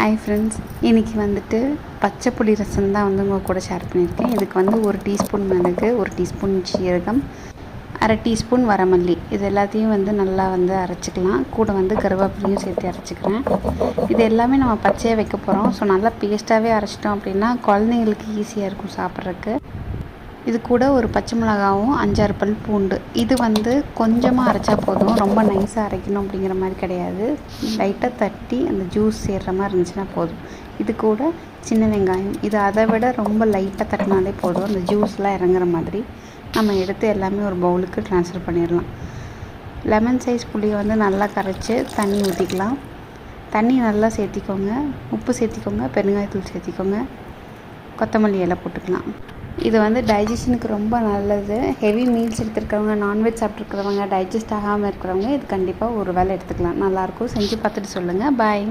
Hi friends, இன்றைக்கி வந்துட்டு பச்சை புளி ரசம் தான் வந்து உங்கள் கூட ஷேர் பண்ணியிருக்கேன். இதுக்கு வந்து 1 டீஸ்பூன் மிளகு, 1 டீஸ்பூன் சீரகம், அரை டீஸ்பூன் வரமல்லி, இது எல்லாத்தையும் வந்து நல்லா வந்து அரைச்சிக்கலாம். கூட வந்து கருவேப்பிலையும் சேர்த்து அரைச்சிக்கிறேன். இது எல்லாமே நம்ம பச்சையாக வைக்க போகிறோம். ஸோ நல்லா பேஸ்ட்டாகவே அரைச்சிட்டோம் அப்படின்னா குழந்தைங்களுக்கு ஈஸியாக இருக்கும் சாப்பிட்றதுக்கு. இது கூட ஒரு பச்சை மிளகாவும் 5-6 பல் பூண்டு. இது வந்து கொஞ்சமாக அரைச்சா போதும், ரொம்ப நைஸாக அரைக்கணும் அப்படிங்கிற மாதிரி கிடையாது. லைட்டாக தட்டி அந்த ஜூஸ் சேர்கிற மாதிரி இருந்துச்சுன்னா போதும். இது கூட சின்ன வெங்காயம், இது அதை விட ரொம்ப லைட்டாக தட்டினாலே போதும். அந்த ஜூஸ்லாம் இறங்குற மாதிரி நம்ம எடுத்து எல்லாமே ஒரு பவுலுக்கு ட்ரான்ஸ்ஃபர் பண்ணிடலாம். லெமன் சைஸ் புளியை வந்து நல்லா கரைச்சி தண்ணி ஊற்றிக்கலாம். தண்ணி நல்லா சேர்த்திக்கோங்க, உப்பு சேர்த்திக்கோங்க, பெருங்காயத்தூள் சேர்த்திக்கோங்க, கொத்தமல்லி இலை போட்டுக்கலாம். இது வந்து டைஜஷனுக்கு ரொம்ப நல்லது. ஹெவி மீல்ஸ் எடுத்துருக்கிறவங்க, நான்வெஜ் சாப்பிட்ருக்கிறவங்க, டைஜஸ்ட் ஆகாமல் இருக்கிறவங்க இது கண்டிப்பாக ஒரு வேளை எடுத்துக்கலாம். நல்லாயிருக்கும். செஞ்சு பார்த்துட்டு சொல்லுங்கள். பாய்.